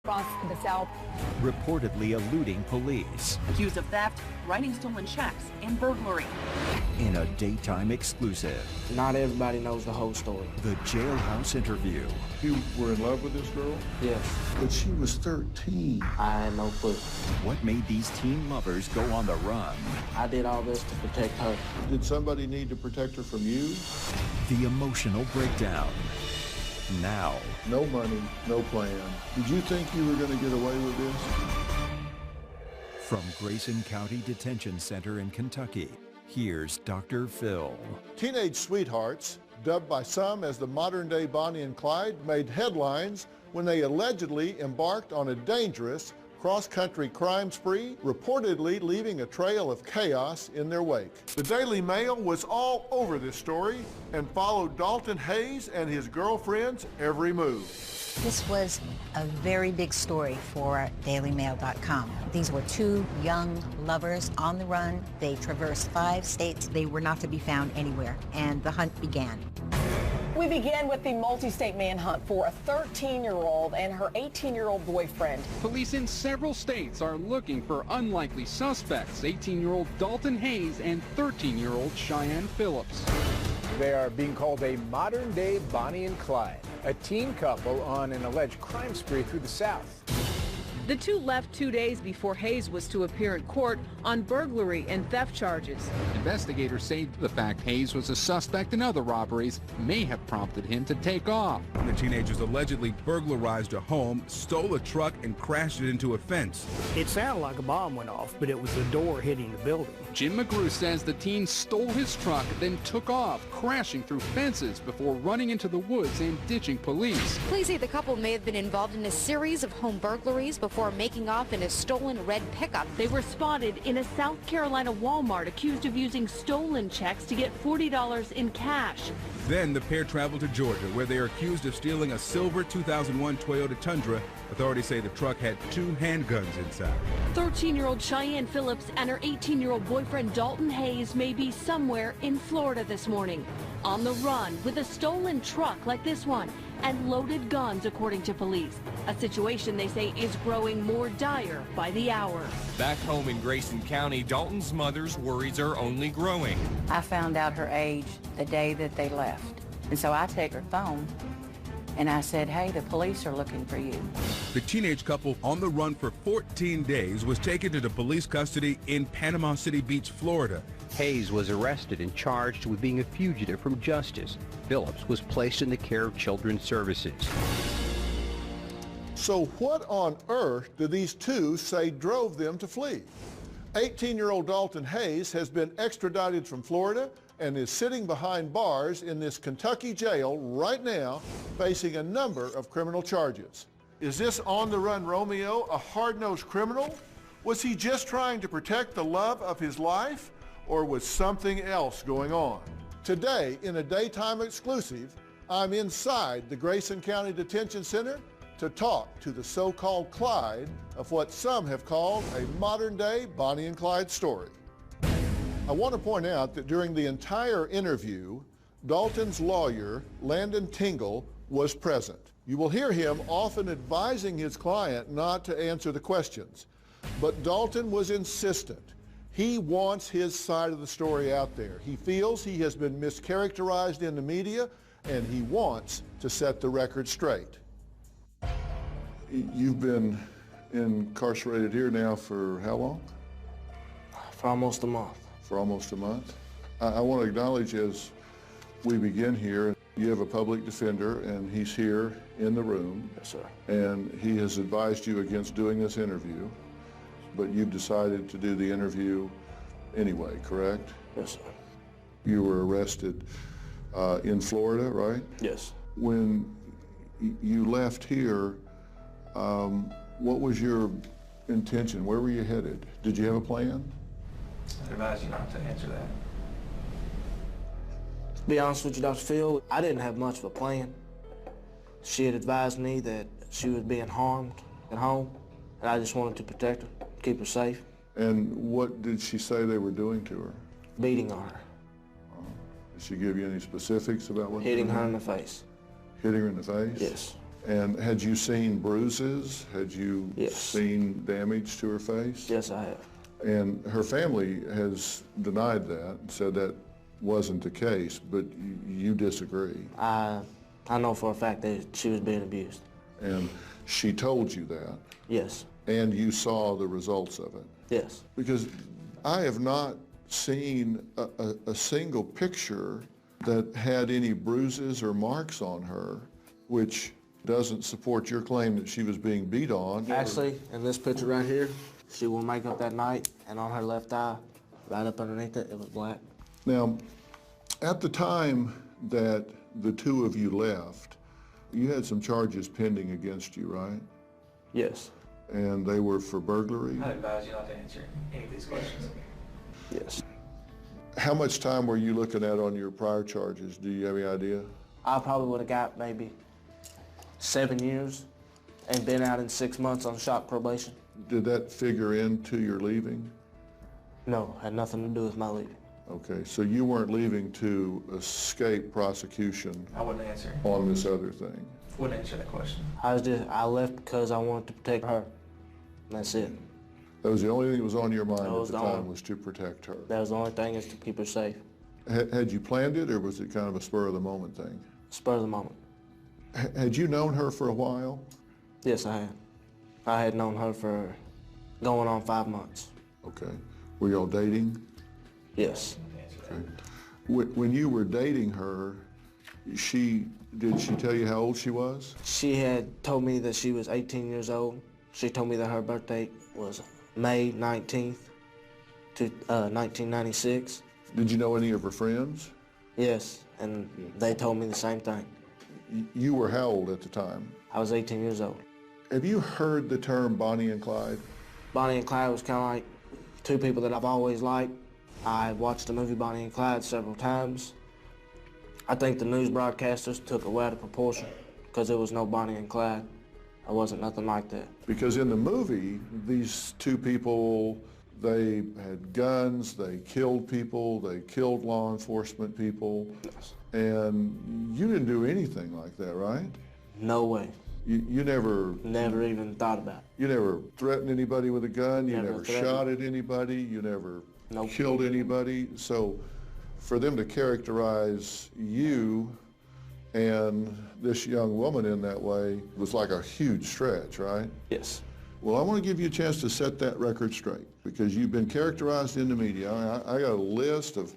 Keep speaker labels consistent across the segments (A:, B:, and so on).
A: across the South.
B: Reportedly eluding police.
C: Accused of theft, writing stolen checks, and burglary.
B: In a daytime exclusive.
D: Not everybody knows the whole story.
B: The jailhouse interview.
E: You were in love with this girl?
D: Yes.
E: But she was 13.
D: I had no clue.
B: What made these teen lovers go on the run?
D: I did all this to protect her.
E: Did somebody need to protect her from you?
B: The emotional breakdown. Now.
E: No money, no plan. Did you think you were going to get away with this?
B: From Grayson County Detention Center in Kentucky, here's Dr. Phil.
E: Teenage sweethearts, dubbed by some as the modern-day Bonnie and Clyde, made headlines when they allegedly embarked on a dangerous cross-country crime spree, reportedly leaving a trail of chaos in their wake. The Daily Mail was all over this story and followed Dalton Hayes and his girlfriend's every move.
F: This was a very big story for dailymail.com. These were two young lovers on the run. They traversed 5 states. They were not to be found anywhere, and the hunt began.
A: We begin with the multi-state manhunt for a 13-year-old and her 18-year-old boyfriend.
G: Police in several states are looking for unlikely suspects, 18-year-old Dalton Hayes and 13-year-old Cheyenne Phillips.
H: They are being called a modern-day Bonnie and Clyde, a teen couple on an alleged crime spree through the South.
I: The two left 2 days before Hayes was to appear in court on burglary and theft charges.
G: Investigators say the fact Hayes was a suspect in other robberies may have prompted him to take off.
J: The teenagers allegedly burglarized a home, stole a truck, and crashed it into a fence.
K: It sounded like a bomb went off, but it was the door hitting the building.
G: Jim McGrew says the teen stole his truck, then took off, crashing through fences before running into the woods and ditching police.
L: Police say the couple may have been involved in a series of home burglaries before making off in a stolen red pickup.
I: They were spotted in a South Carolina Walmart accused of using stolen checks to get $40 in cash.
J: Then the pair traveled to Georgia, where they are accused of stealing a silver 2001 Toyota Tundra. Authorities say the truck had 2 handguns inside.
I: 13-year-old Cheyenne Phillips and her 18-year-old boyfriend Dalton Hayes may be somewhere in Florida this morning, on the run with a stolen truck like this one and loaded guns, according to police. A situation they say is growing more dire by the hour.
M: Back home in Grayson County, Dalton's mother's worries are only growing.
N: I found out her age the day that they left. And so I take her phone and I said, hey, the police are looking for you.
J: The teenage couple on the run for 14 days was taken into police custody in Panama City Beach, Florida.
O: Hayes was arrested and charged with being a fugitive from justice. Phillips was placed in the care of Children's Services.
E: So what on earth do these two say drove them to flee? 18-year-old Dalton Hayes has been extradited from Florida and is sitting behind bars in this Kentucky jail right now, facing a number of criminal charges. Is this on-the-run Romeo a hard-nosed criminal? Was he just trying to protect the love of his life, or was something else going on? Today, in a daytime exclusive, I'm inside the Grayson County Detention Center to talk to the so-called Clyde of what some have called a modern-day Bonnie and Clyde story. I want to point out that during the entire interview, Dalton's lawyer, Landon Tingle, was present. You will hear him often advising his client not to answer the questions, but Dalton was insistent. He wants his side of the story out there. He feels he has been mischaracterized in the media, and he wants to set the record straight. You've been incarcerated here now for how long?
D: For almost a month.
E: For almost a month? I want to acknowledge as we begin here, you have a public defender, and he's here in the room.
D: Yes, sir.
E: And he has advised you against doing this interview, but you've decided to do the interview anyway, correct?
D: Yes, sir.
E: You were arrested in Florida, right?
D: Yes.
E: When you left here, what was your intention? Where were you headed? Did you have a plan?
P: I advise you not to answer that.
D: To be honest with you, Dr. Phil, I didn't have much of a plan. She had advised me that she was being harmed at home, and I just wanted to protect her, keep her safe.
E: And what did she say they were doing to her?
D: Beating on her.
E: Did she give you any specifics about what?
D: Hitting her in the face.
E: Hitting her in the face?
D: Yes.
E: And had you seen bruises? Had you
D: Yes.
E: seen damage to her face?
D: Yes, I have.
E: And her family has denied that, said that wasn't the case, but you disagree.
D: I know for a fact that she was being abused.
E: And she told you that?
D: Yes.
E: And you saw the results of it?
D: Yes.
E: Because I have not seen a single picture that had any bruises or marks on her, which doesn't support your claim that she was being beat on.
D: Actually, in this picture right here, she wore makeup that night, and on her left eye, right up underneath it, it was black.
E: Now, at the time that the two of you left, you had some charges pending against you, right?
D: Yes.
E: And they were for burglary?
P: I advise you not to answer any of these questions.
D: Yes.
E: How much time were you looking at on your prior charges? Do you have any idea?
D: I probably would have got maybe 7 years and been out in 6 months on shock probation.
E: Did that figure into your leaving?
D: No, had nothing to do with my leaving.
E: Okay, so you weren't leaving to escape prosecution
P: I wouldn't answer.
E: on this other thing?
P: Wouldn't answer that question.
D: I left because I wanted to protect her. That's it.
E: That was the only thing that was on your mind
D: That
E: at
D: was
E: the
D: the
E: time,
D: only-
E: was to protect her?
D: That was the only thing, is to keep her safe.
E: Had you planned it, or was it kind of a spur-of-the-moment thing?
D: Spur of the moment.
E: Had you known her for a while?
D: Yes, I had. I had known her for going on 5 months.
E: Okay. Were y'all dating?
D: Yes.
E: Okay. When you were dating her, did she tell you how old she was?
D: She had told me that she was 18 years old. She told me that her birthday was May 19th, 1996.
E: Did you know any of her friends?
D: Yes, and they told me the same thing.
E: You were how old at the time?
D: I was 18 years old.
E: Have you heard the term Bonnie and Clyde?
D: Bonnie and Clyde was kind of like two people that I've always liked. I watched the movie Bonnie and Clyde several times. I think the news broadcasters took it way out of proportion because there was no Bonnie and Clyde. There wasn't nothing like that.
E: Because in the movie, these two people, they had guns, they killed people, they killed law enforcement people.
D: Yes.
E: And you didn't do anything like that, right?
D: No way.
E: You never...
D: Never even thought about it.
E: You never threatened anybody with a gun, you never
D: threatened.
E: shot at anybody, you never
D: Nope.
E: killed anybody. So for them to characterize you and this young woman in that way was like a huge stretch, right?
D: Yes.
E: Well, I want to give you a chance to set that record straight, because you've been characterized in the media. I got a list of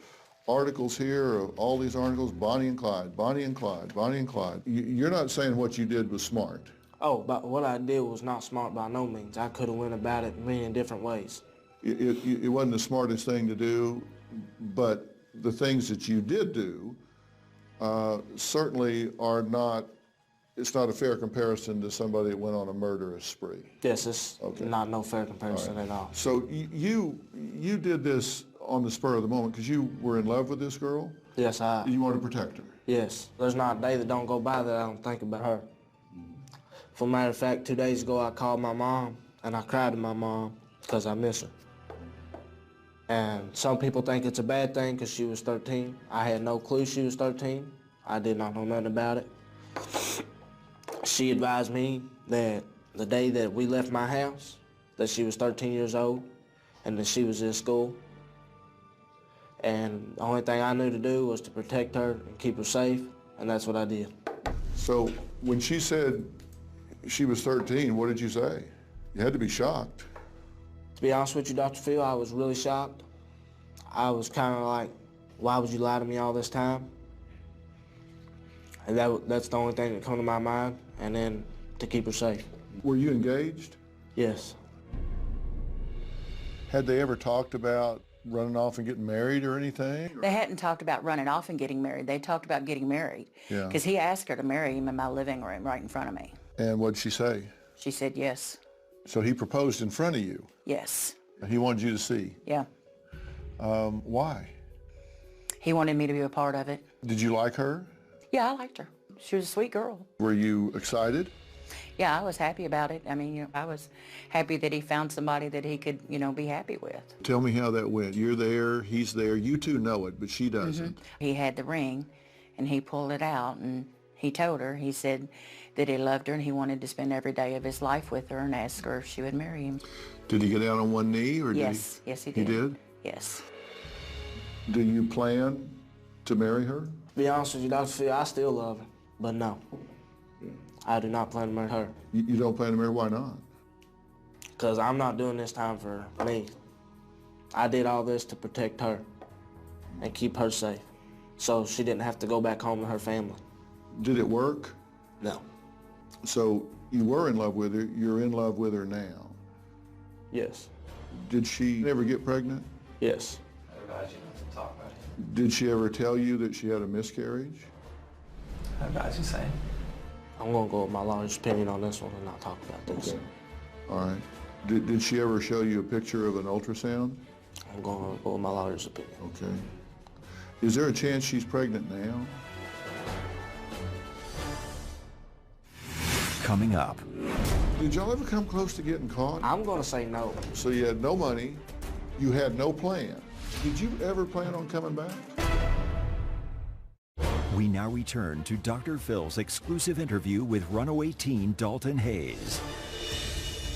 E: articles here, of all these articles, Bonnie and Clyde, Bonnie and Clyde, Bonnie and Clyde. You're not saying what you did was smart.
D: Oh, but what I did was not smart by no means. I could have went about it many different ways.
E: It wasn't the smartest thing to do, but the things that you did do certainly are not, it's not a fair comparison to somebody that went on a murderous spree.
D: Yes, it's not no fair comparison
E: All right.
D: at all.
E: So you did this on the spur of the moment because you were in love with this girl?
D: Yes,
E: You wanted to protect her?
D: Yes. There's not a day that don't go by that I don't think about her. For a matter of fact, 2 days ago I called my mom and I cried to my mom because I miss her. And some people think it's a bad thing because she was 13. I had no clue she was 13. I did not know nothing about it. She advised me that the day that we left my house, that she was 13 years old and that she was in school. And the only thing I knew to do was to protect her and keep her safe, and that's what I did.
E: So when she said she was 13, what did you say? You had to be shocked.
D: To be honest with you, Dr. Phil, I was really shocked. I was kind of like, why would you lie to me all this time? And that's the only thing that came to my mind, and then to keep her safe.
E: Were you engaged?
D: Yes.
E: Had they ever talked about running off and getting married or anything?
N: They hadn't talked about running off and getting married. They talked about getting married.
E: Yeah.
N: Because he asked her to marry him in my living room right in front of me.
E: And what'd she say?
N: She said yes.
E: So he proposed in front of you?
N: Yes.
E: He wanted you to see?
N: Yeah.
E: Why?
N: He wanted me to be a part of it.
E: Did you like her?
N: Yeah, I liked her. She was a sweet girl.
E: Were you excited?
N: Yeah, I was happy about it. I mean, I was happy that he found somebody that he could, be happy with.
E: Tell me how that went. You're there, he's there. You two know it, but she doesn't.
N: He had the ring, and he pulled it out, and he told her, he said, that he loved her and he wanted to spend every day of his life with her and ask her if she would marry him.
E: Did he get down on one knee, or
N: Yes, yes, he did.
E: He did?
N: Yes.
E: Do you plan to marry her?
D: To be honest with you, Dr. Phil, I still love her, but no. I do not plan to marry her.
E: You don't plan to marry her? Why not?
D: Because I'm not doing this time for me. I did all this to protect her and keep her safe, so she didn't have to go back home to her family.
E: Did it work?
D: No.
E: So you were in love with her, you're in love with her now.
D: Yes.
E: Did she ever get pregnant?
D: Yes.
P: I advise you not to talk about it.
E: Did she ever tell you that she had a miscarriage?
P: I advise you say.
D: I'm going to go with my lawyer's opinion on this one and not talk about this.
E: Okay. All right. Did she ever show you a picture of an ultrasound?
D: I'm going to go with my lawyer's opinion.
E: Okay. Is there a chance she's pregnant now?
B: Coming up.
E: Did y'all ever come close to getting caught?
D: I'm going to say no.
E: So you had no money, you had no plan. Did you ever plan on coming back?
B: We now return to Dr. Phil's exclusive interview with runaway teen Dalton Hayes.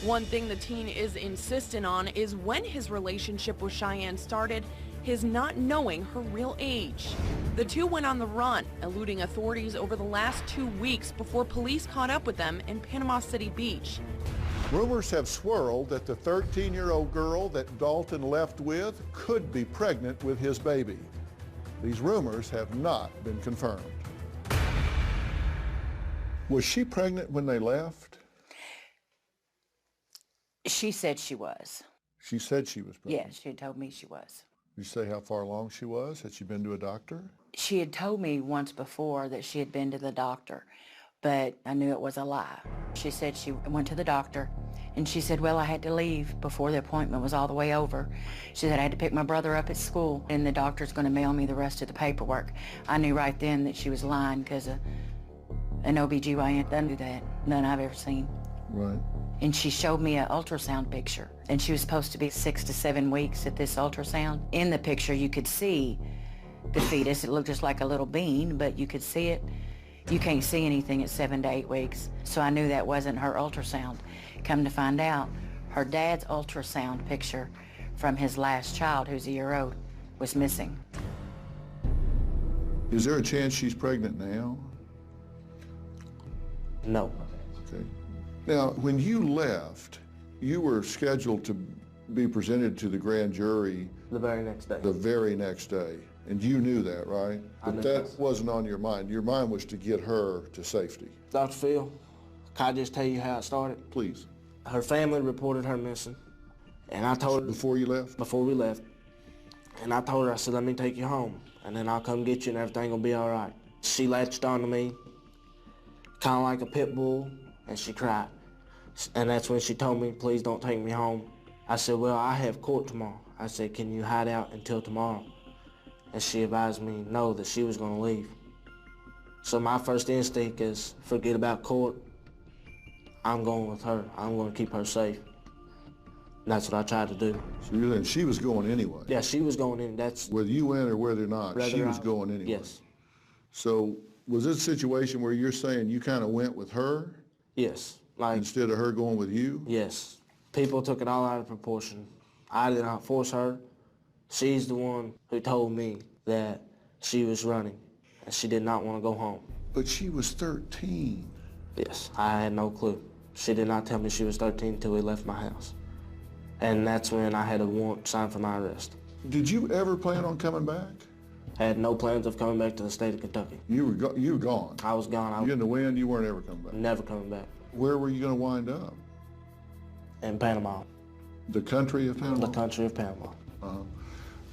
C: One thing the teen is insistent on is when his relationship with Cheyenne started, his not knowing her real age. The two went on the run, eluding authorities over the last 2 weeks before police caught up with them in Panama City Beach.
E: Rumors have swirled that the 13-year-old girl that Dalton left with could be pregnant with his baby. These rumors have not been confirmed. Was she pregnant when they left?
N: She said she was.
E: She said she was pregnant?
N: Yeah, she had told me she was.
E: Did you say how far along she was? Had she been to a doctor?
N: She had told me once before that she had been to the doctor, but I knew it was a lie. She said she went to the doctor, and she said, well, I had to leave before the appointment was all the way over. She said I had to pick my brother up at school, and the doctor's going to mail me the rest of the paperwork. I knew right then that she was lying because an OBGYN doesn't do that. None I've ever seen.
E: Right.
N: And she showed me an ultrasound picture, and she was supposed to be 6 to 7 weeks at this ultrasound. In the picture, you could see the fetus. It looked just like a little bean, but you could see it. You can't see anything at 7 to 8 weeks, so I knew that wasn't her ultrasound. Come to find out, her dad's ultrasound picture from his last child, who's a year old, was missing.
E: Is there a chance she's pregnant now?
D: No.
E: Okay. Now, when you left, you were scheduled to be presented to the grand jury
D: the very next day.
E: The very next day. And you knew that, right? But that wasn't on your mind. Your mind was to get her to safety.
D: Dr. Phil, can I just tell you how it started?
E: Please.
D: Her family reported her missing, and I told her...
E: Before you left?
D: Before we left. And I told her, I said, let me take you home, and then I'll come get you and everything will be all right. She latched onto me, kind of like a pit bull, and she cried. And that's when she told me, please don't take me home. I said, well, I have court tomorrow. I said, can you hide out until tomorrow? And she advised me no, that she was going to leave. So my first instinct is forget about court. I'm going with her. I'm going to keep her safe. And that's what I tried to do.
E: So you're saying she was going anyway?
D: Yeah, she was going in. That's
E: whether you went or whether or not, she was going anyway?
D: Yes.
E: So was this a situation where you're saying you kind of went with her?
D: Yes. Like,
E: instead of her going with you?
D: Yes. People took it all out of proportion. I did not force her. She's the one who told me that she was running and she did not want to go home.
E: But she was 13.
D: Yes, I had no clue. She did not tell me she was 13 until we left my house. And that's when I had a warrant signed for my arrest.
E: Did you ever plan on coming back?
D: I had no plans of coming back to the state of Kentucky.
E: You were gone?
D: I was gone.
E: You in the wind, you weren't ever coming back?
D: Never coming back.
E: Where were you going to wind up?
D: In Panama.
E: The country of Panama?
D: The country of Panama.
E: Uh-huh.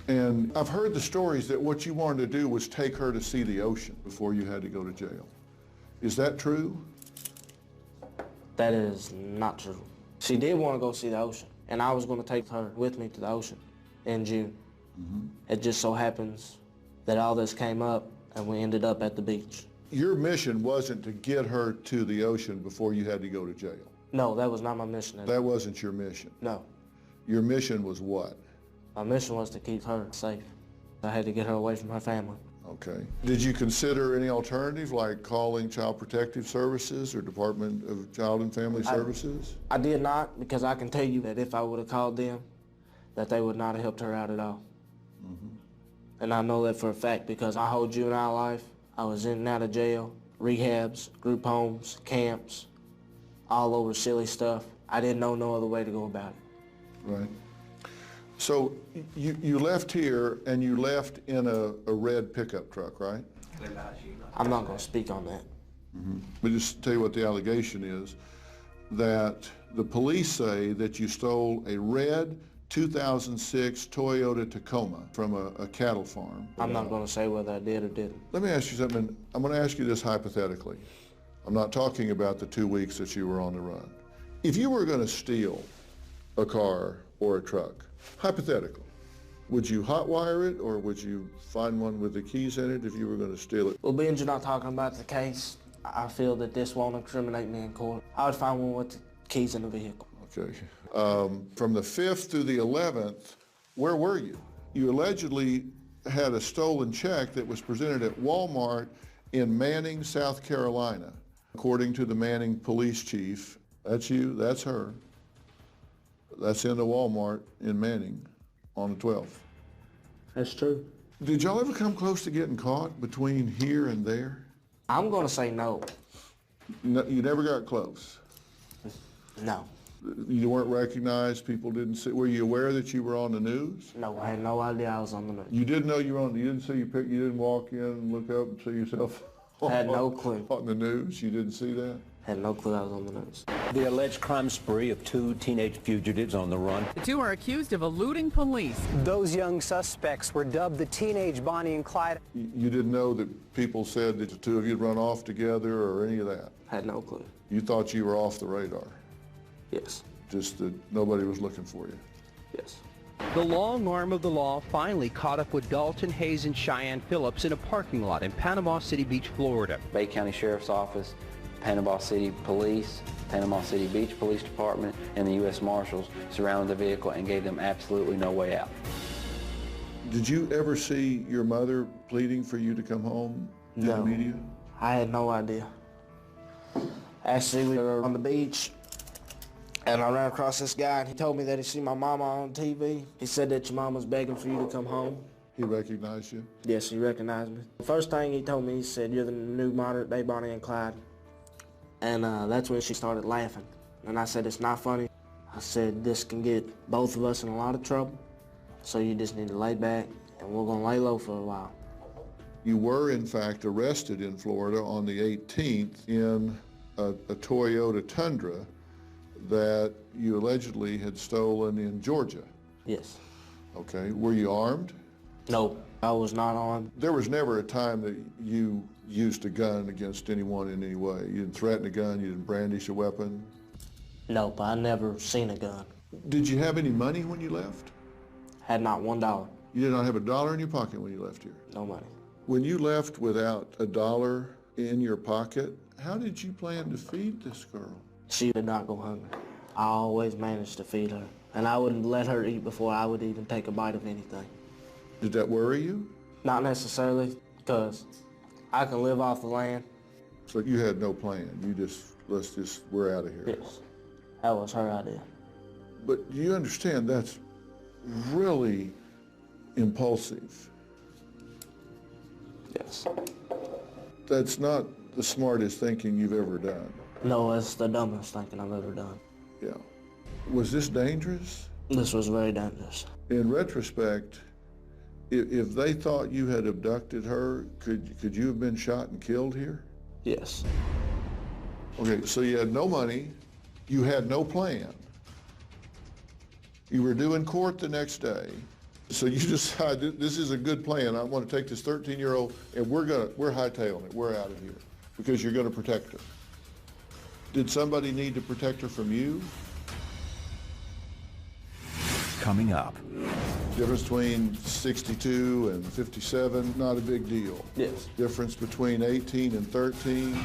E: And I've heard the stories that what you wanted to do was take her to see the ocean before you had to go to jail. Is that true?
D: That is not true. She did want to go see the ocean, and I was going to take her with me to the ocean in June. Mm-hmm. It just so happens that all this came up, and we ended up at the beach.
E: Your mission wasn't to get her to the ocean before you had to go to jail?
D: No, that was not my mission.
E: That wasn't your mission?
D: No.
E: Your mission was what?
D: My mission was to keep her safe. I had to get her away from her family.
E: Okay. Did you consider any alternative, like calling Child Protective Services or Department of Child and Family Services?
D: I did not, because I can tell you that if I would have called them, that they would not have helped her out at all. And I know that for a fact because my whole juvenile life, I was in and out of jail, rehabs, group homes, camps, all over silly stuff. I didn't know no other way to go about it.
E: Right. So you left here and you left in a red pickup truck, right?
D: I'm not going to speak on that.
E: But just tell you what the allegation is, that the police say that you stole a red 2006 Toyota Tacoma from a cattle farm.
D: I'm not going to say whether I did or didn't.
E: Let me ask you something. I'm going to ask you this hypothetically. I'm not talking about the 2 weeks that you were on the run. If you were going to steal a car or a truck, hypothetically, would you hotwire it or would you find one with the keys in it if you were going to steal it?
D: Well, being you're not talking about the case, I feel that this won't incriminate me in court. I would find one with the keys in the vehicle.
E: Okay. From the 5th through the 11th, where were you? You allegedly had a stolen check that was presented at Walmart in Manning, South Carolina. According to the Manning police chief, that's you, that's her. That's in the Walmart in Manning on the 12th.
D: That's true.
E: Did y'all ever come close to getting caught between here and there?
D: I'm going to say no.
E: No, you never got close?
D: No.
E: You weren't recognized? People didn't see? Were you aware that you were on the news?
D: No, I had no idea I was on the news.
E: You didn't know you were on, you didn't see your pic, you didn't walk in and look up and see yourself
D: I had no clue.
E: On the news? You didn't see that?
D: Had no clue I was on the news.
Q: The alleged crime spree of 2 teenage fugitives on the run.
R: The 2 are accused of eluding police.
S: Those young suspects were dubbed the teenage Bonnie and Clyde.
E: You didn't know that people said that the 2 of you had run off together or any of that?
D: Had no clue.
E: You thought you were off the radar?
D: Yes.
E: Just that nobody was looking for you?
D: Yes.
O: The long arm of the law finally caught up with Dalton Hayes and Cheyenne Phillips in a parking lot in Panama City Beach, Florida.
T: Bay County Sheriff's Office, Panama City Police, Panama City Beach Police Department, and the U.S. Marshals surrounded the vehicle and gave them absolutely no way out.
E: Did you ever see your mother pleading for you to come home in the media?
D: I had no idea. Actually, we were on the beach, and I ran across this guy, and he told me that he seen my mama on TV. He said that your mom was begging for you to come home.
E: He recognized you?
D: Yes, he recognized me. The first thing he told me, he said, "You're the new modern-day Bonnie and Clyde." And that's when she started laughing. And I said, "It's not funny." I said, "This can get both of us in a lot of trouble, so you just need to lay back, and we're going to lay low for a while."
E: You were, in fact, arrested in Florida on the 18th in a Toyota Tundra that you allegedly had stolen in Georgia.
D: Yes.
E: Okay. Were you armed?
D: No, I was not armed.
E: There was never a time that you used a gun against anyone in any way? You didn't threaten a gun? You didn't brandish a weapon?
D: Nope, I never seen a gun.
E: Did you have any money when you left?
D: Had not $1.
E: You did not have $1 in your pocket when you left here?
D: No money.
E: When you left without $1 in your pocket, how did you plan to feed this girl?
D: She did not go hungry. I always managed to feed her, and I wouldn't let her eat before I would even take a bite of anything.
E: Did that worry you?
D: Not necessarily, because I can live off the land.
E: So you had no plan? You we're out of here?
D: Yes, that was her idea.
E: But you understand that's really impulsive.
D: Yes.
E: That's not the smartest thinking you've ever done.
D: No, it's the dumbest thinking I've ever done.
E: Yeah. Was this dangerous?
D: This was very dangerous.
E: In retrospect, if they thought you had abducted her, could you have been shot and killed here?
D: Yes.
E: Okay, so you had no money, you had no plan. You were due in court the next day, so you decided this is a good plan. I want to take this 13-year-old and we're hightailing it. We're out of here because you're going to protect her. Did somebody need to protect her from you?
B: Coming up.
E: Difference between 62 and 57, not a big deal.
D: Yes.
E: Difference between 18 and 13,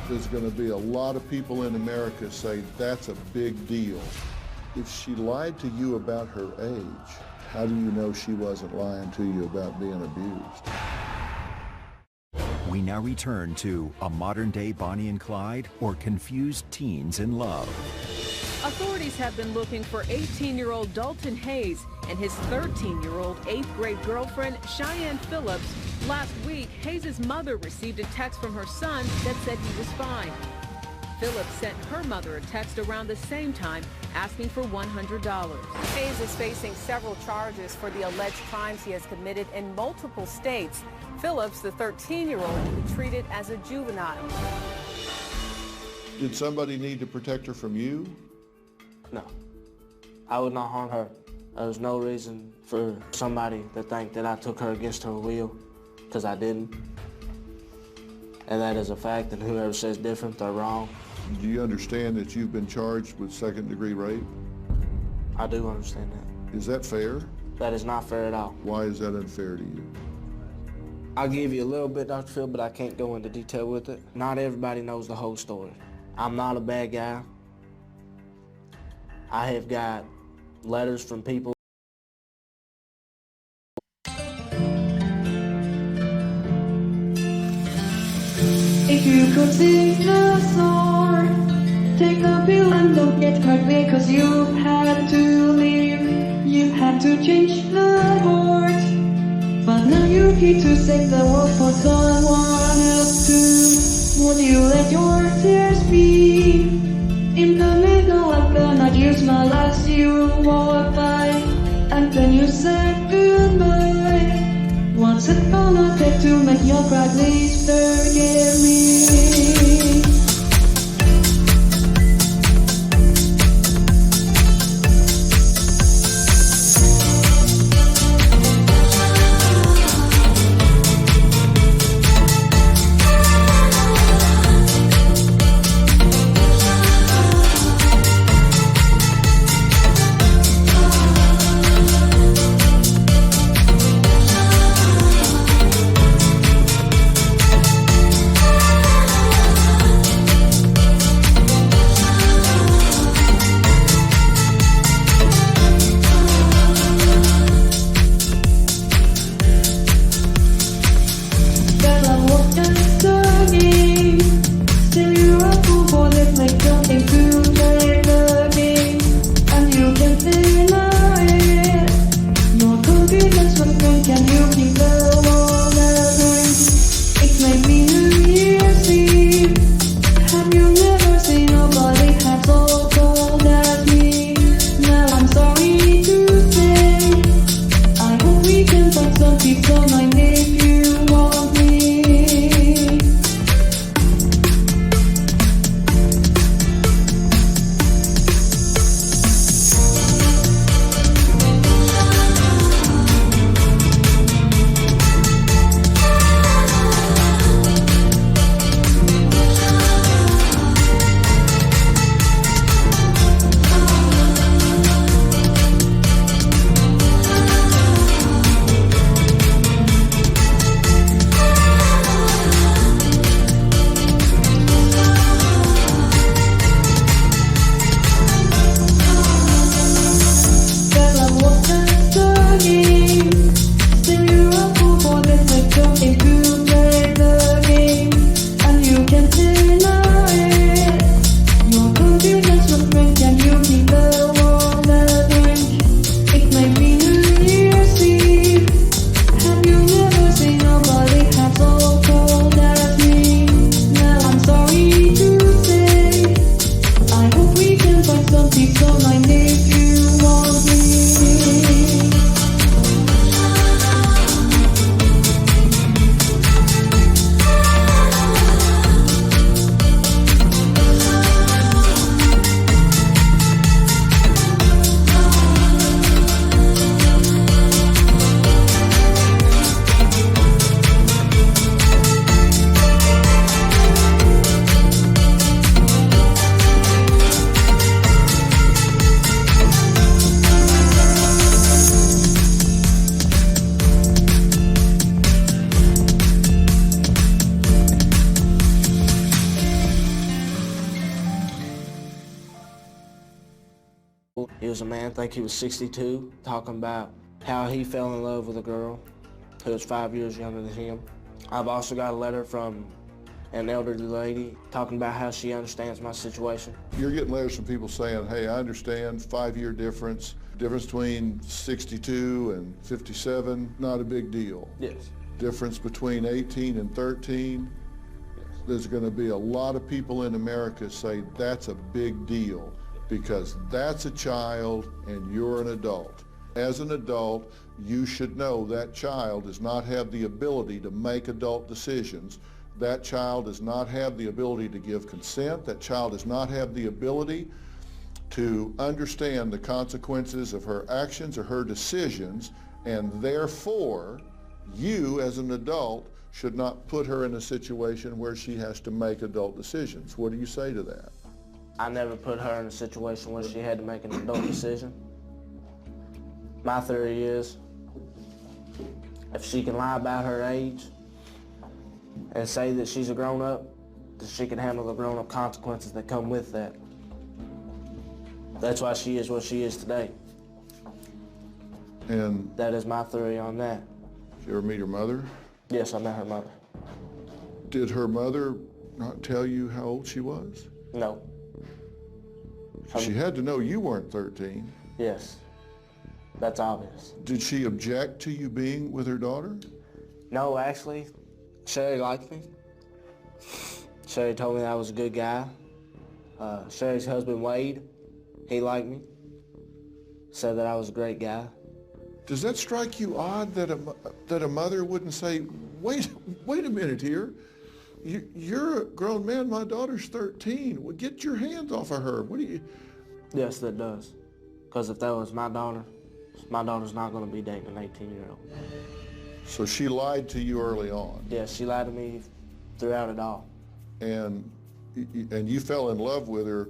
E: there's going to be a lot of people in America say that's a big deal. If she lied to you about her age, how do you know she wasn't lying to you about being abused?
B: We now return to a modern-day Bonnie and Clyde or confused teens in love.
R: Authorities have been looking for 18-year-old Dalton Hayes and his 13-year-old 8th-grade girlfriend, Cheyenne Phillips. Last week, Hayes' mother received a text from her son that said he was fine. Phillips sent her mother a text around the same time asking for $100.
A: Hayes is facing several charges for the alleged crimes he has committed in multiple states. Phillips, the 13-year-old, will be treated as a juvenile.
E: Did somebody need to protect her from you?
D: No. I would not harm her. There was no reason for somebody to think that I took her against her will, because I didn't. And that is a fact, and whoever says different, they're wrong.
E: Do you understand that you've been charged with second-degree rape?
D: I do understand that.
E: Is that fair?
D: That is not fair at all.
E: Why is that unfair to you?
D: I'll give you a little bit, Dr. Phil, but I can't go into detail with it. Not everybody knows the whole story. I'm not a bad guy. I have got letters from people.
U: If you could sing a song, take a pill and don't get hurt because you had to leave. You had to change the heart, but now you're here to save the world for someone else too. Would you let your tears be in the middle of the night? You smile as you walk by, and then you said goodbye. What's it gonna take to make you cry? Please forgive me.
D: He was a man, I think he was 62, talking about how he fell in love with a girl who was 5 years younger than him. I've also got a letter from an elderly lady talking about how she understands my situation.
E: You're getting letters from people saying, hey, I understand, 5-year difference between 62 and 57, not a big deal.
D: Yes.
E: Difference between 18 and 13, yes. There's going to be a lot of people in America say that's a big deal because that's a child and you're an adult. As an adult, you should know that child does not have the ability to make adult decisions. That child does not have the ability to give consent. That child does not have the ability to understand the consequences of her actions or her decisions, and therefore, you as an adult should not put her in a situation where she has to make adult decisions. What do you say to that?
D: I never put her in a situation where she had to make an adult decision. My theory is, if she can lie about her age and say that she's a grown-up, that she can handle the grown-up consequences that come with that. That's why she is what she is today.
E: And
D: that is my theory on that.
E: Did you ever meet her mother?
D: Yes, I met her mother.
E: Did her mother not tell you how old she was?
D: No.
E: She had to know you weren't 13.
D: Yes, that's obvious.
E: Did she object to you being with her daughter?
D: No, actually, Sherry liked me. Sherry told me that I was a good guy. Sherry's husband, Wade, he liked me. Said that I was a great guy.
E: Does that strike you odd that a mother wouldn't say, wait a minute here. You're a grown man, my daughter's 13. Well, get your hands off of her. What do you...
D: Yes, that does. Because if that was my daughter's not going to be dating an 18-year-old.
E: So she lied to you early on?
D: Yes, she lied to me throughout it all.
E: And you fell in love with her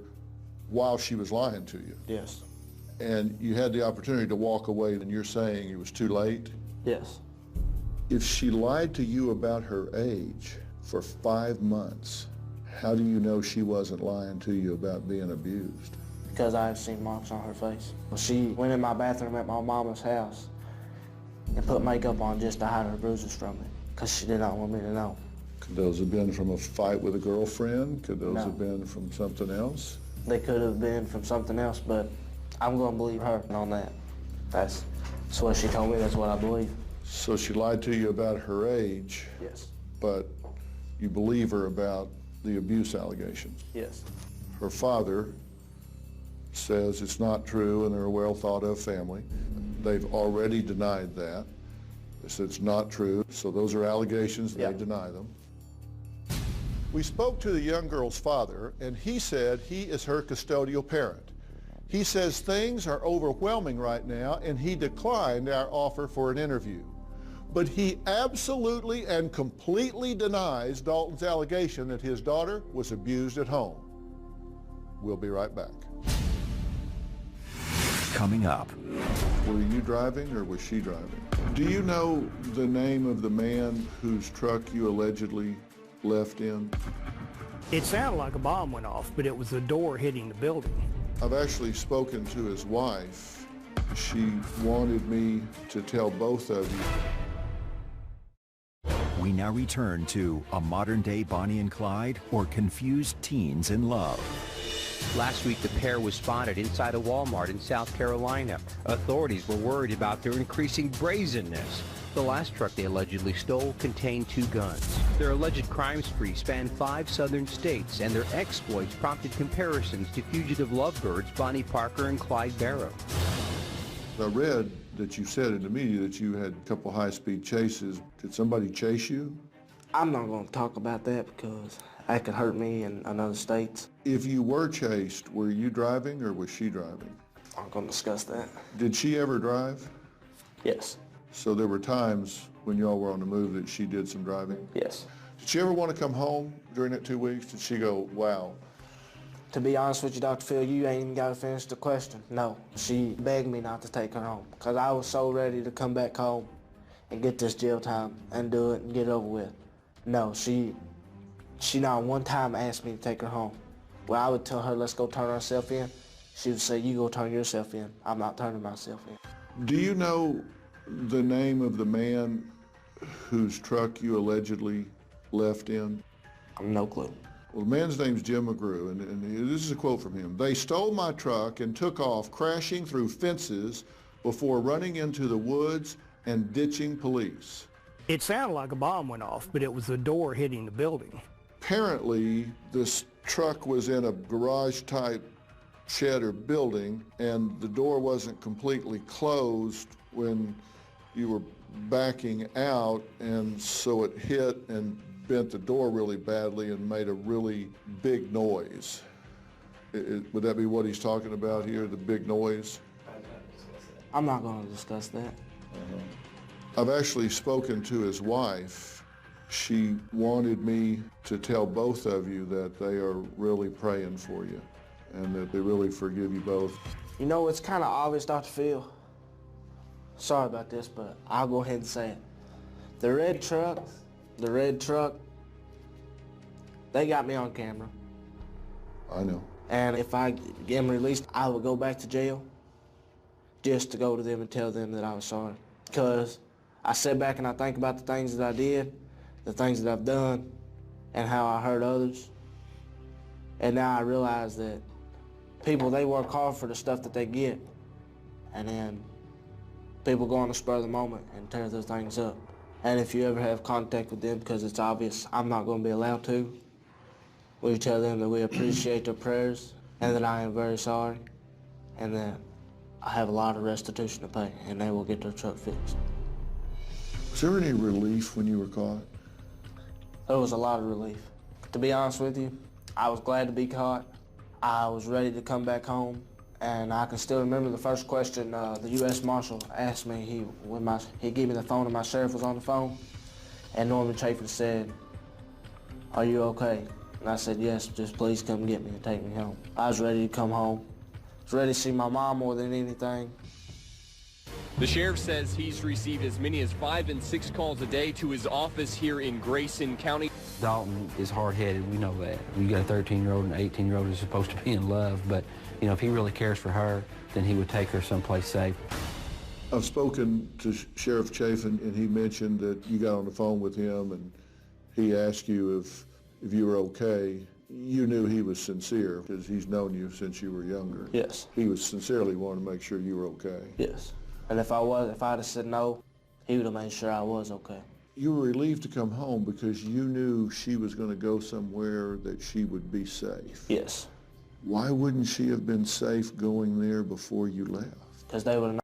E: while she was lying to you?
D: Yes.
E: And you had the opportunity to walk away, and you're saying it was too late?
D: Yes.
E: If she lied to you about her age for 5 months, how do you know she wasn't lying to you about being abused?
D: Because I have seen marks on her face. She went in my bathroom at my mama's house and put makeup on just to hide her bruises from me, because she did not want me to know.
E: Could those have been from a fight with a girlfriend? Could those have been from something else?
D: They could have been from something else, but I'm going to believe her on that. That's what she told me, that's what I believe.
E: So she lied to you about her age?
D: Yes.
E: But you believe her about the abuse allegations?
D: Yes.
E: Her father says it's not true and they're a well-thought-of family. They've already denied that. They said it's not true, so those are allegations, they deny them. We spoke to the young girl's father, and he said he is her custodial parent. He says things are overwhelming right now, and he declined our offer for an interview. But he absolutely and completely denies Dalton's allegation that his daughter was abused at home. We'll be right back.
B: Coming up.
E: Were you driving or was she driving? Do you know the name of the man whose truck you allegedly left in?
K: It sounded like a bomb went off, but it was the door hitting the building.
E: I've actually spoken to his wife. She wanted me to tell both of you.
B: We now return to a modern-day Bonnie and Clyde or confused teens in love.
O: Last week, the pair was spotted inside a Walmart in South Carolina. Authorities were worried about their increasing brazenness. The last truck they allegedly stole contained 2 guns. Their alleged crime spree spanned 5 southern states, and their exploits prompted comparisons to fugitive lovebirds Bonnie Parker and Clyde Barrow.
E: I read that you said in the media that you had a couple high-speed chases. Did somebody chase you?
D: I'm not going to talk about that because that could hurt me in other states.
E: If you were chased, were you driving or was she driving?
D: I'm going to discuss that.
E: Did she ever drive?
D: Yes.
E: So there were times when y'all were on the move that she did some driving?
D: Yes.
E: Did she ever want to come home during that 2 weeks? Did she go, wow?
D: To be honest with you, Dr. Phil, you ain't even got to finish the question. No. She begged me not to take her home because I was so ready to come back home and get this jail time and do it and get it over with. No, she not one time asked me to take her home. Well, I would tell her, let's go turn ourselves in. She would say, you go turn yourself in. I'm not turning myself in.
E: Do you know the name of the man whose truck you allegedly left in?
D: No clue.
E: Well, the man's name's Jim McGrew, and this is a quote from him. "They stole my truck and took off, crashing through fences before running into the woods and ditching police."
K: It sounded like a bomb went off, but it was the door hitting the building.
E: Apparently, this truck was in a garage-type shed or building, and the door wasn't completely closed when you were backing out, and so it hit and bent the door really badly and made a really big noise. Would that be what he's talking about here, the big noise?
D: I'm not going to discuss that.
E: I've actually spoken to his wife. She wanted me to tell both of you that they are really praying for you and that they really forgive you both.
D: You know, it's kind of obvious, Dr. Phil. Sorry about this, but I'll go ahead and say it. The red truck, they got me on camera.
E: I know.
D: And if I get them released, I would go back to jail just to go to them and tell them that I was sorry. Because I sit back and I think about the things that I did, the things that I've done, and how I hurt others. And now I realize that people, they work hard for the stuff that they get. And then people go on the spur of the moment and tear those things up. And if you ever have contact with them, because it's obvious I'm not going to be allowed to, will you tell them that we appreciate their prayers and that I am very sorry and that I have a lot of restitution to pay and they will get their truck fixed.
E: Was there any relief when you were caught?
D: There was a lot of relief. To be honest with you, I was glad to be caught. I was ready to come back home. And I can still remember the first question the U.S. Marshal asked me. He gave me the phone and my sheriff was on the phone. And Norman Chafin said, "Are you okay?" And I said, "Yes, just please come get me and take me home." I was ready to come home. I was ready to see my mom more than anything.
M: The sheriff says he's received as many as 5 and 6 calls a day to his office here in Grayson County.
T: Dalton is hard-headed, we know that. You got a 13-year-old and an 18-year-old who's supposed to be in love, but you know, if he really cares for her, then he would take her someplace safe.
E: I've spoken to Sheriff Chafin, and he mentioned that you got on the phone with him and he asked you if you were okay. You knew he was sincere because he's known you since you were younger.
D: Yes.
E: He was sincerely wanting to make sure you were okay.
D: Yes. And if I'd have said no, he would have made sure I was okay.
E: You were relieved to come home because you knew she was going to go somewhere that she would be safe.
D: Yes.
E: Why wouldn't she have been safe going there before you left?
D: Because they would have.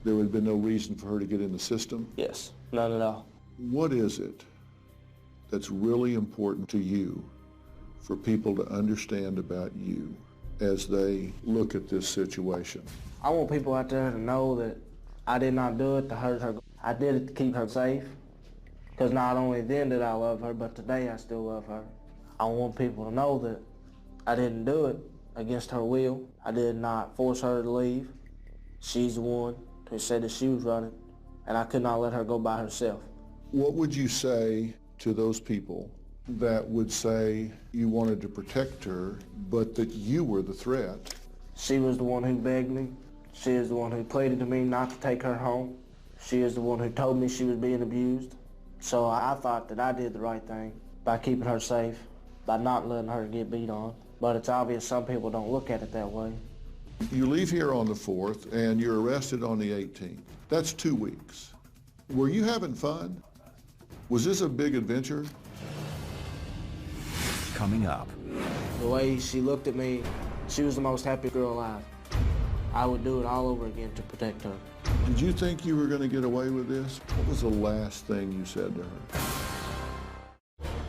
E: There would have been no reason for her to get in the system?
D: Yes, none at all.
E: What is it that's really important to you for people to understand about you? as they look at this situation?
D: I want people out there to know that I did not do it to hurt her. I did it to keep her safe, because not only then did I love her, but today I still love her. I want people to know that I didn't do it against her will. I did not force her to leave. She's the one who said that she was running, and I could not let her go by herself.
E: What would you say to those people that would say you wanted to protect her, but that you were the threat?
D: She was the one who begged me. She is the one who pleaded to me not to take her home. She is the one who told me she was being abused. So I thought that I did the right thing by keeping her safe, by not letting her get beat on. But it's obvious some people don't look at it that way.
E: You leave here on the 4th and you're arrested on the 18th. That's 2 weeks. Were you having fun? Was this a big adventure?
B: Coming up.
D: The way she looked at me, she was the most happy girl alive. I would do it all over again to protect her.
E: Did you think you were going to get away with this? What was the last thing you said to her?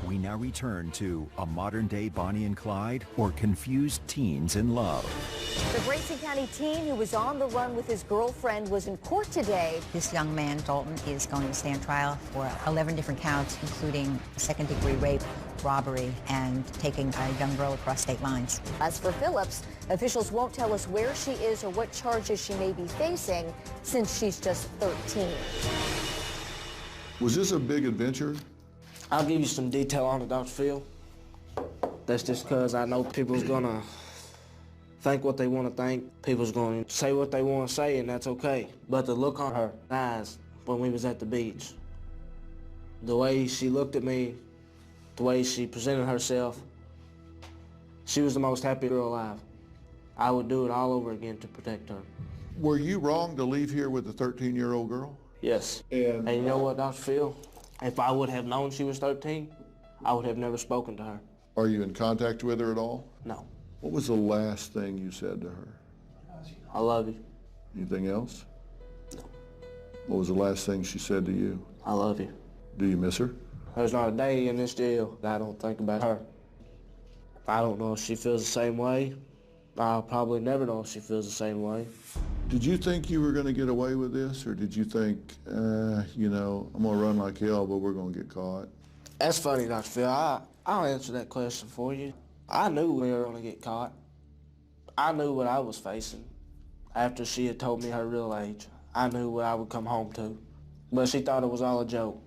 B: We now return to a modern-day Bonnie and Clyde or confused teens in love.
F: The Grayson County teen who was on the run with his girlfriend was in court today.
V: This young man, Dalton, is going to stand trial for 11 different counts, including second-degree rape, robbery, and taking a young girl across state lines.
F: As for Phillips, officials won't tell us where she is or what charges she may be facing since she's just 13.
E: Was this a big adventure?
D: I'll give you some detail on it, Dr. Phil. That's just because I know people's gonna think what they want to think. People's gonna say what they want to say, and that's okay. But the look on her eyes when we was at the beach, the way she looked at me, the way she presented herself, she was the most happy girl alive. I would do it all over again to protect her.
E: Were you wrong to leave here with a 13-year-old girl?
D: Yes. And you know what, Dr. Phil? If I would have known she was 13, I would have never spoken to her.
E: Are you in contact with her at all?
D: No.
E: What was the last thing you said to her?
D: I love you.
E: Anything else? No. What was the last thing she said to you?
D: I love you.
E: Do you miss her?
D: There's not a day in this jail that I don't think about her. I don't know if she feels the same way. I'll probably never know if she feels the same way.
E: Did you think you were going to get away with this, or did you think, you know, I'm going to run like hell, but we're going to get caught?
D: That's funny, Dr. Phil. I'll answer that question for you. I knew we were going to get caught. I knew what I was facing. After she had told me her real age, I knew what I would come home to. But she thought it was all a joke.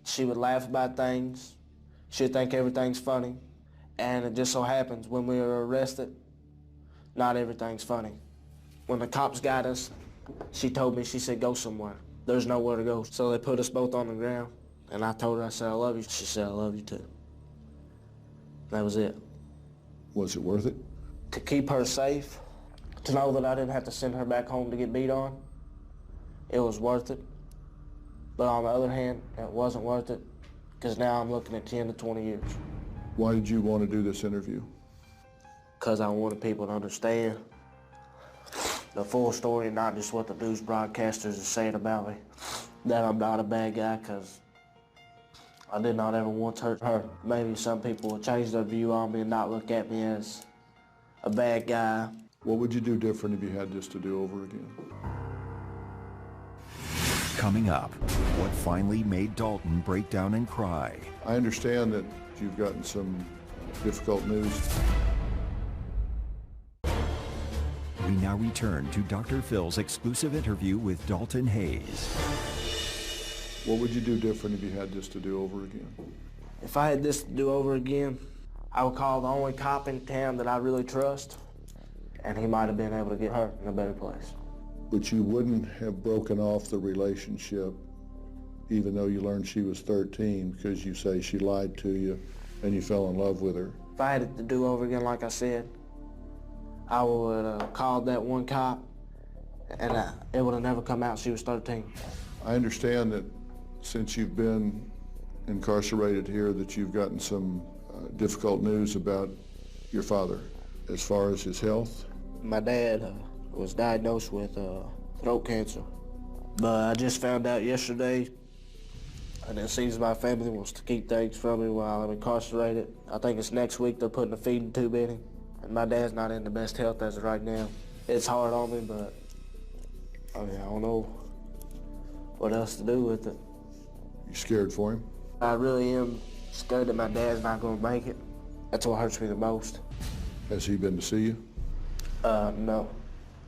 D: She would laugh about things. She'd think everything's funny. And it just so happens when we were arrested, not everything's funny. When the cops got us, she told me, she said, go somewhere. There's nowhere to go. So they put us both on the ground. And I told her, I said, I love you. She said, I love you too. That was it.
E: Was it worth it?
D: To keep her safe, to know that I didn't have to send her back home to get beat on, it was worth it. But on the other hand, it wasn't worth it, because now I'm looking at 10 to 20 years.
E: Why did you want to do this interview?
D: Because I wanted people to understand the full story, not just what the news broadcasters are saying about me. That I'm not a bad guy, because I did not ever once hurt her. Maybe some people will change their view on me and not look at me as a bad guy.
E: What would you do different if you had this to do over again?
B: Coming up, what finally made Dalton break down and cry.
E: I understand that you've gotten some difficult news.
B: We now return to Dr. Phil's exclusive interview with Dalton Hayes.
E: What would you do different if you had this to do over again?
D: If I had this to do over again, I would call the only cop in town that I really trust, and he might have been able to get her in a better place.
E: But you wouldn't have broken off the relationship even though you learned she was 13 because you say she lied to you and you fell in love with her.
D: If I had it to do over again, like I said, I would have called that one cop, and it would have never come out she was 13.
E: I understand that since you've been incarcerated here that you've gotten some difficult news about your father as far as his health.
D: My dad was diagnosed with throat cancer, but I just found out yesterday, and it seems my family wants to keep things from me while I'm incarcerated. I think it's next week they're putting a feeding tube in him. And my dad's not in the best health as of right now. It's hard on me, but I mean, I don't know what else to do with it.
E: You scared for him?
D: I really am scared that my dad's not going to make it. That's what hurts me the most.
E: Has he been to see you?
D: No.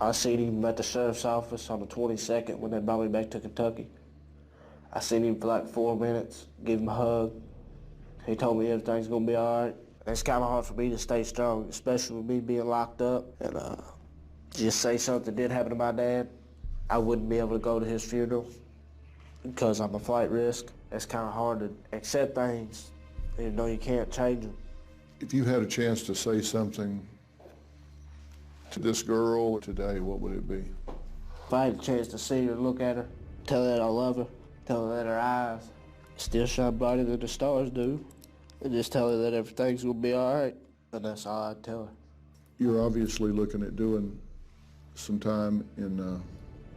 D: I seen him at the sheriff's office on the 22nd when they brought me back to Kentucky. I seen him for like 4 minutes, give him a hug. He told me everything's going to be all right. It's kind of hard for me to stay strong, especially with me being locked up. And just say something did happen to my dad, I wouldn't be able to go to his funeral because I'm a flight risk. It's kind of hard to accept things, even though you can't change them.
E: If you had a chance to say something to this girl today, what would it be?
D: If I had a chance to see her, look at her, tell her that I love her, tell her that her eyes still shine brighter than the stars do, and just tell her that everything's gonna be all right, and that's all I'd tell her.
E: You're obviously looking at doing some time in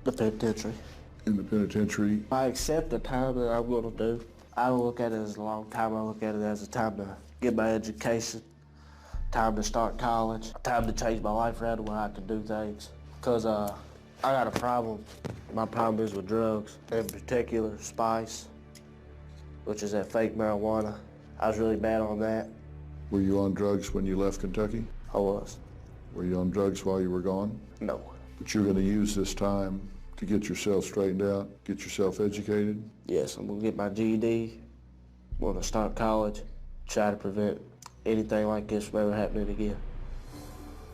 D: the penitentiary.
E: In the penitentiary.
D: I accept the time that I'm gonna do. I don't look at it as a long time. I look at it as a time to get my education, time to start college, time to change my life around where I can do things. Because I got a problem. My problem is with drugs, in particular spice, which is that fake marijuana. I was really bad on that.
E: Were you on drugs when you left Kentucky?
D: I was.
E: Were you on drugs while you were gone?
D: No.
E: But you're going to use this time to get yourself straightened out, get yourself educated?
D: Yes, I'm going to get my GED, want to start college, try to prevent anything like this from ever happening again.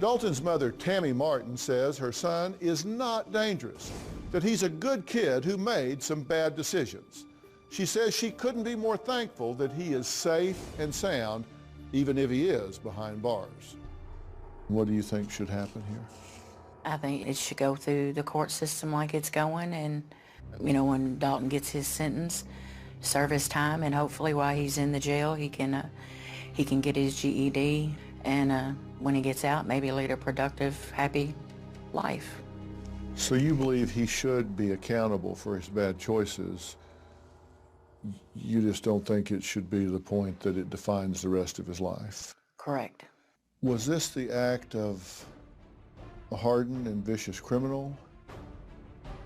E: Dalton's mother, Tammy Martin, says her son is not dangerous, that he's a good kid who made some bad decisions. She says she couldn't be more thankful that he is safe and sound, even if he is behind bars. What do you think should happen here?
N: I think it should go through the court system like it's going, and, you know, when Dalton gets his sentence, serve his time, and hopefully while he's in the jail, he can get his GED, and when he gets out, maybe lead a productive, happy life.
E: So you believe he should be accountable for his bad choices. You just don't think it should be to the point that it defines the rest of his life?
N: Correct.
E: Was this the act of a hardened and vicious criminal,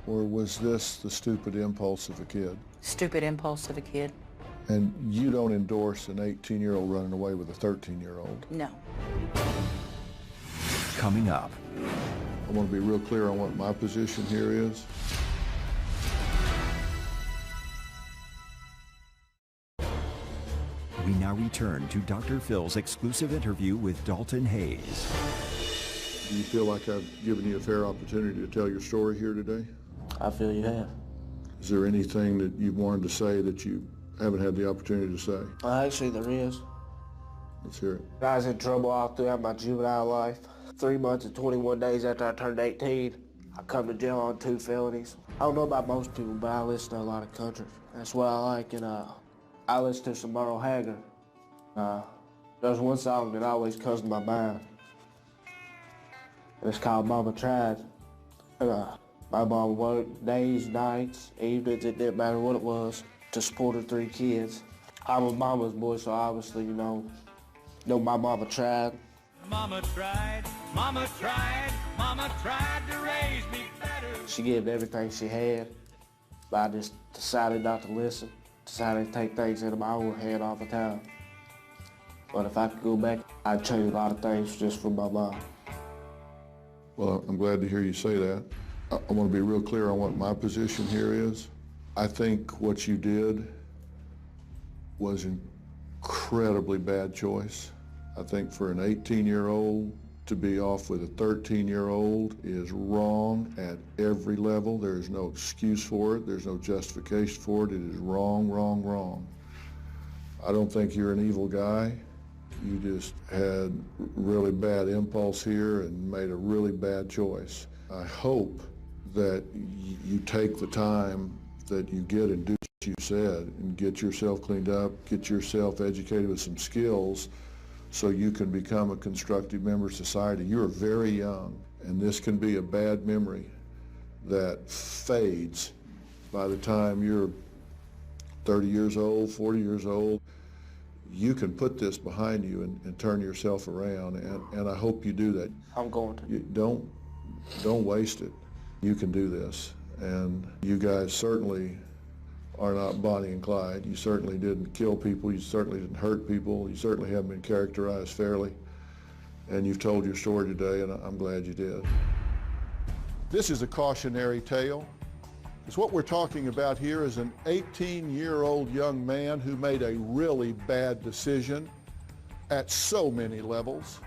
E: or was this the stupid impulse of a kid?
N: Stupid impulse of a kid.
E: And you don't endorse an 18-year-old running away with a 13-year-old?
N: No.
B: Coming up.
E: I want to be real clear on what my position here is.
B: We now return to Dr. Phil's exclusive interview with Dalton Hayes.
E: Do you feel like I've given you a fair opportunity to tell your story here today?
D: I feel you have.
E: Is there anything that you've wanted to say that you haven't had the opportunity to say?
D: Actually, there is.
E: Let's hear it.
D: I was in trouble all throughout my juvenile life. 3 months and 21 days after I turned 18, I come to jail on 2 felonies. I don't know about most people, but I listen to a lot of country. That's what I like, and I listen to some Merle Haggard. There's one song that always comes to my mind, and it's called Mama Tried. My mom worked days, nights, evenings, it didn't matter what it was, to support her 3 kids. I'm a mama's boy, so obviously, you know my mama tried.
G: Mama tried, mama tried, mama tried to raise me better.
D: She gave everything she had, but I just decided not to listen, decided to take things into my own hand all the time. But if I could go back, I'd change a lot of things just for my mom.
E: Well, I'm glad to hear you say that. I want to be real clear on what my position here is. I think what you did was an incredibly bad choice. I think for an 18-year-old to be off with a 13-year-old is wrong at every level. There is no excuse for it. There's no justification for it. It is wrong, wrong, wrong. I don't think you're an evil guy. You just had really bad impulse here and made a really bad choice. I hope that you take the time that you get and do what you said and get yourself cleaned up, get yourself educated with some skills so you can become a constructive member of society. You're very young, and this can be a bad memory that fades by the time you're 30 years old, 40 years old. You can put this behind you and turn yourself around, and I hope you do that.
D: I'm going to.
E: Don't waste it. You can do this, and you guys certainly are not Bonnie and Clyde. You certainly didn't kill people. You certainly didn't hurt people. You certainly haven't been characterized fairly, and you've told your story today, and I'm glad you did. This is a cautionary tale. Because what we're talking about here is an 18-year-old young man who made a really bad decision at so many levels.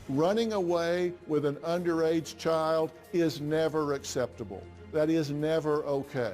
E: Running away with an underage child is never acceptable. That is never okay.